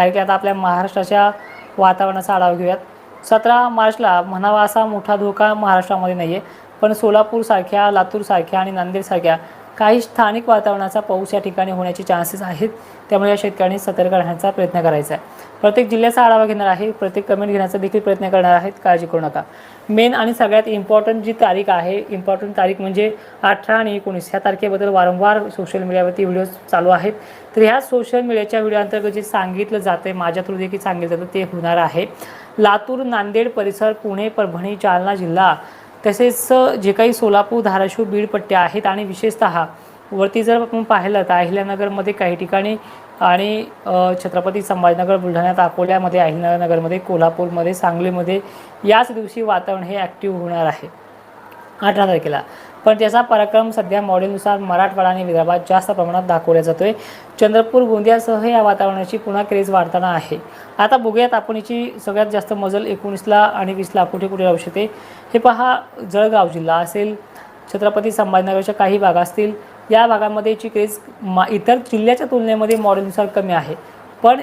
की आता आपल्या महाराष्ट्राच्या वातावरणाचा आढावा घेऊयात. 17 मार्चला म्हणावा असा मोठा धोका महाराष्ट्रामध्ये नाही आहे, पण सोलापूरसारख्या, लातूरसारख्या आणि नांदेडसारख्या काही स्थानिक वातावरणाचा पाऊस या ठिकाणी होण्याचे चान्सेस आहेत. त्यामुळे या शेतकऱ्यांनी सतर्क राहण्याचा प्रयत्न करायचा आहे. प्रत्येक जिल्ह्याचा आढावा घेणार आहे, प्रत्येक कमेंट घेण्याचा देखील प्रयत्न करणार आहेत, काळजी करू नका. मेन आणि सगळ्यात इम्पॉर्टंट जी तारीख आहे, इम्पॉर्टंट तारीख म्हणजे 18 आणि 19 ह्या तारखेबद्दल वारंवार सोशल मीडियावरती व्हिडिओज चालू आहेत. तर ह्या सोशल मीडियाच्या व्हिडिओ अंतर्गत जे सांगितलं जाते, माझ्या थ्रू देखील सांगितलं जातं, ते होणार आहे. लातूर, नांदेड परिसर, पुणे, परभणी, जालना जिल्हा, तसेच जे काही सोलापूर, धाराशिव, बीड पट्ट्या आहेत आणि विशेषतः वरती जर आपण पाहिलं तर अहिल्यानगरमध्ये काही ठिकाणी आणि छत्रपती संभाजीनगर, बुलढाण्यात, अकोल्यामध्ये, अहिल्यानगरमध्ये, कोल्हापूरमध्ये, सांगलीमध्ये याच दिवशी वातावरण हे ॲक्टिव्ह होणार आहे 18 तारखेला. पण त्याचा पराक्रम सध्या मॉडेलनुसार मराठवाडा आणि विदर्भात जास्त प्रमाणात दाखवला जातो आहे. चंद्रपूर, गोंदियासह या वातावरणाची पुन्हा क्रेज वाढताना आहे. आता बघूयात आपण याची सगळ्यात जास्त मजल 19ला आणि 20ला कुठे कुठे राहू शकते. हे पहा, जळगाव जिल्हा असेल, छत्रपती संभाजीनगरच्या काही भाग असतील, या भागामध्ये याची क्रेज इतर जिल्ह्याच्या तुलनेमध्ये मॉडेलनुसार कमी आहे. पण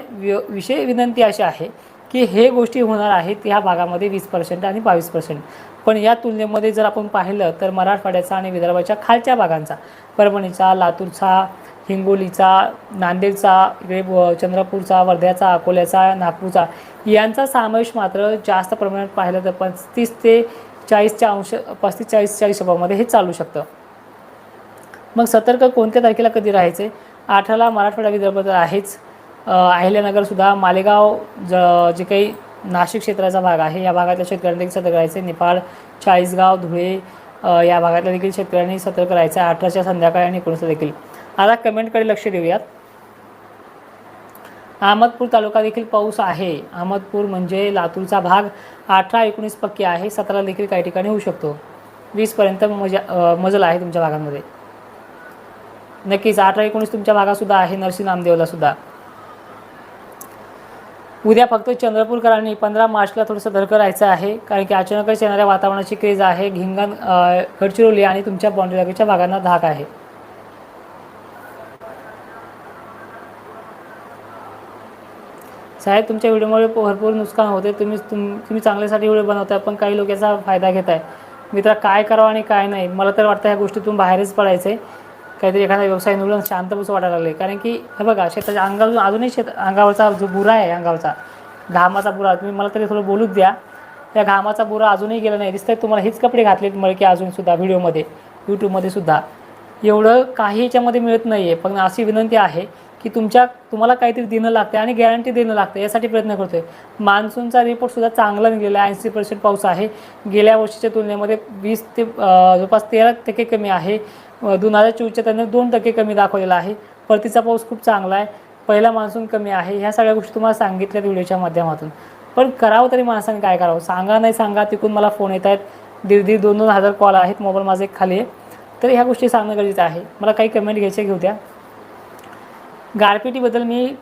विनंती अशी आहे की हे गोष्टी होणार आहेत ह्या भागामध्ये 20% आणि 22%. पण या तुलनेमध्ये जर आपण पाहिलं तर मराठवाड्याचा आणि विदर्भाच्या खालच्या भागांचा, परभणीचा, लातूरचा, हिंगोलीचा, नांदेडचा, इकडे चंद्रपूरचा, वर्ध्याचा, अकोल्याचा, नागपूरचा यांचा समावेश मात्र जास्त प्रमाणात पाहिलं तर 35 ते 40% मध्ये हे चालू शकतं. मग सतर्क कोणत्या तारखेला कधी राहायचे? 18ला मराठवाडा, विदर्भ तर आहेच, अहिल्यानगरसुद्धा, मालेगाव, जे काही नाशिक क्षेत्राचा भाग आहे या भागातल्या शेतकऱ्यांनी देखील सतर्क राहायचे. निफाड, चाळीसगाव, धुळे या भागातल्या देखील शेतकऱ्यांनी सतर्क राहायचं आहे 18च्या संध्याकाळी आणि 19ला देखील. आता कमेंटकडे लक्ष देऊयात. अहमदपूर तालुका देखील पाऊस आहे. अहमदपूर म्हणजे लातूरचा भाग 18-19 पक्के आहे. 17ला देखील काही ठिकाणी होऊ शकतो. 20पर्यंत मजल आहे तुमच्या भागांमध्ये. नक्कीच 18-19 तुमच्या भागातसुद्धा आहे, नरसी नामदेवला सुद्धा. उद्या फक्त चंद्रपूरकरांनी 15 मार्चला थोडंसं सतर्क राहायचं आहे, कारण की अचानकच येणाऱ्या वातावरणाची क्रेज आहे. हिंगण, गडचिरोली आणि तुमच्या बाँड्री लगतच्या भागांना धाक आहे. साहेब, तुमच्या व्हिडिओमुळे भरपूर नुकसान होते. तुम्ही चांगल्यासाठी व्हिडिओ बनवताय, पण काही लोक याचा फायदा घेत आहे. मित्रा, काय करावं आणि काय नाही, मला तर वाटतं ह्या गोष्टीतून बाहेरच पडायचं आहे. काहीतरी एखादा व्यवसाय निवडून शांत बसू वाटायला लागले. कारण की हे बघा, शेताच्या अंगावरून अजूनही अंगावरचा जो बुरा आहे, अंगावरचा घामाचा बुरा, तुम्ही मला तरी थोडं बोलूच द्या. त्या घामाचा बुरा अजूनही गेला नाही. दिसतंय तुम्हाला हेच कपडे घातलेत मळके अजूनसुद्धा व्हिडिओमध्ये, यूट्यूबमध्ये सुद्धा. एवढं काही याच्यामध्ये मिळत नाही आहे. पण अशी विनंती आहे की तुम्हाला काहीतरी देणं लागतं आणि गॅरंटी देणं लागतं, यासाठी प्रयत्न करतो आहे. मान्सूनचा रिपोर्टसुद्धा चांगला निघालेला आहे. 80% पाऊस आहे. गेल्या वर्षीच्या तुलनेमध्ये 20 ते जवळपास 13% कमी आहे. 2024च्या त्याने 2% कमी दाखवलेला आहे. परतीचा पाऊस खूप चांगला आहे. पहिला मान्सून कमी आहे. ह्या सगळ्या गोष्टी तुम्हाला सांगितल्या व्हिडिओच्या माध्यमातून. पण करावं तरी माणसाने काय करावं? सांगा नाही सांगा, तिकून मला फोन येत आहेत. 1,500-2,000 हजार कॉल आहेत. मोबाईल माझा एक खाली आहे. तर ह्या गोष्टी सांगणं गरजेचं आहे. मला काही कमेंट घ्यायचे घेऊ द्या. गारपिटीबद्दल मी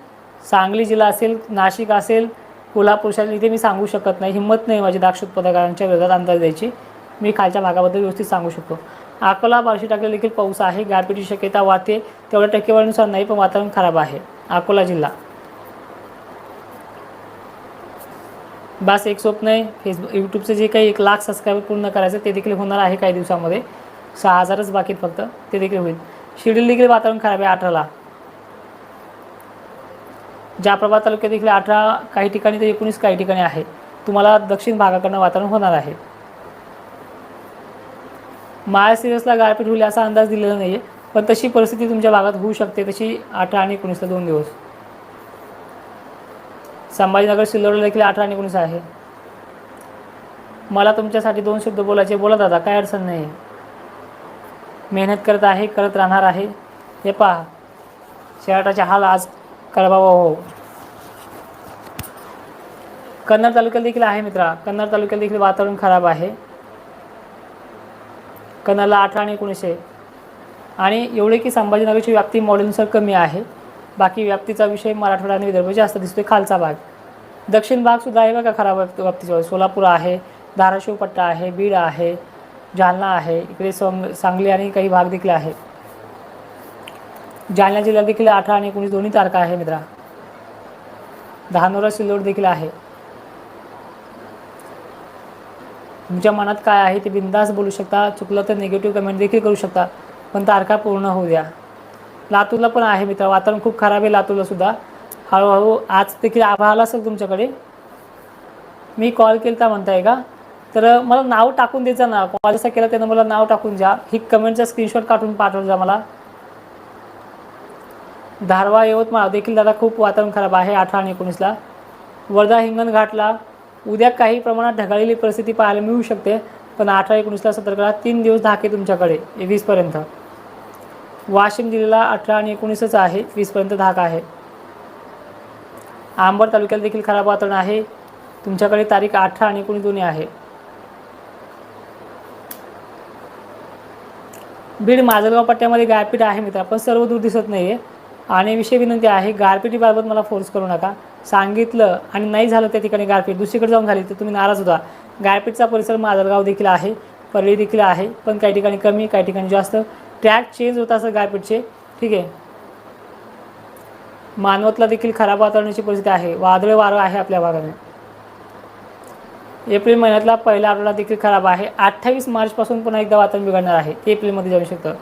सांगली जिल्हा असेल, नाशिक असेल, कोल्हापूर असेल, इथे मी सांगू शकत नाही. हिंमत नाही माझी द्राक्ष उत्पादकांच्या विरोधात अंदाज द्यायची. मी खालच्या भागाबद्दल व्यवस्थित सांगू शकतो. अकोला, बार्शी टाकले देखील पाऊस आहे. गारपिटीची शक्यता वाढते. तेवढ्या टक्केवारीनुसार नाही, पण वातावरण खराब आहे. अकोला जिल्हा. बस एक स्वप्न आहे, यूट्यूबचं जे काही 1 लाख सबस्क्रायबर पूर्ण करायचं ते देखील होणार आहे काही दिवसामध्ये. 6,000च बाकी फक्त, ते देखील होईल. शिर्डीला देखील वातावरण खराब आहे 18ला. जाफराबाद तालुक्यात देखील 18 काही ठिकाणी तर 19 काही ठिकाणी आहे. तुम्हाला दक्षिण भागाकडनं वातावरण होणार आहे. माळशिरसला गारपीट होईल असा अंदाज दिलेला नाही आहे, पण तशी परिस्थिती तुमच्या भागात होऊ शकते. तशी 18 आणि 19ला 2 दिवस. संभाजीनगर, सिल्लोडला देखील 18 आणि 19 आहे. मला तुमच्यासाठी 2 शब्द बोलायचे, बोला दादा, काय अडचण नाही. मेहनत करत आहे, करत राहणार आहे. हे पहा, शहराचे हाल आज कळबावा हो. कन्नड तालुक्यात देखील आहे मित्रा. कन्नड तालुक्यात देखील वातावरण खराब आहे. कन्नडला 18 आणि 19 आहे. आणि एवढे की संभाजीनगरची व्याप्ती मॉडेलनुसार कमी आहे. बाकी व्याप्तीचा विषय मराठवाडा आणि विदर्भ जास्त दिसतोय. खालचा भाग, दक्षिण भागसुद्धा आहे बघा खराब व्याप्तीचा. सोलापूर आहे, धाराशिव पट्टा आहे, बीड आहे, जालना आहे, इकडे सांगली आणि काही भाग देखील आहे. जालना जिल्ह्यात देखील 18 आणि 19 दोन्ही तारखा आहे मित्रा. धानोरा सिल्लोड देखील आहे. तुमच्या मनात काय आहे ते बिंदास बोलू शकता. चुकलं तर निगेटिव्ह कमेंट देखील करू शकता, पण तारखा पूर्ण होऊ द्या. लातूरला पण आहे मित्र, वातावरण खूप खराब आहे लातूरला सुद्धा. हळूहळू आज देखील आभाळ आला असेल तुमच्याकडे. मी कॉल केला म्हणताय का, तर मला नाव टाकून द्यायचं ना. कॉल जसा केला त्यानं मला नाव टाकून द्या. ही कमेंटचा स्क्रीनशॉट काढून पाठवून द्या मला. धारवा यवतमाळ देखील दादा खूप वातावरण खराब आहे 18 आणि 19ला. वर्धा हिंगणघाटला उद्या काही प्रमाणात ढगाळलेली परिस्थिती पाहायला मिळू शकते, पण 18-19ला सतर्क राहा. 3 दिवस धाके तुमच्याकडे 20पर्यंत. वाशिम जिल्ह्याला 18 आणि 19च आहे, 20पर्यंत धाक आहे. आंबड तालुक्यात देखील खराब वातावरण आहे. तुमच्याकडे तारीख 18 आणि 19 दोन्ही आहे. बीड माजलगाव पट्ट्यामध्ये गारपीट आहे मित्र, पण सर्व दूर दिसत नाही आहे. आणि विषय विनंती आहे, गारपिटीबाबत मला फोर्स करू नका. सांगितलं आणि नाही झालं त्या ठिकाणी गारपीट दुसरीकडे जाऊन झाली तर तुम्ही नाराज होता. गारपीटचा परिसर माजलगाव देखील आहे, परळी देखील आहे, पण काही ठिकाणी कमी, काही ठिकाणी जास्त. ट्रॅक चेंज होत असं गारपीटचे. ठीक आहे. मानवतला देखील खराब वातावरणाची परिस्थिती आहे. वादळ वारं आहे आपल्या भागाने. एप्रिल महिन्यातला पहिला आठवडा देखील खराब आहे. 28 मार्चपासून पुन्हा एकदा वातावरण बिघडणार आहे. एप्रिलमध्ये जाऊ शकतं.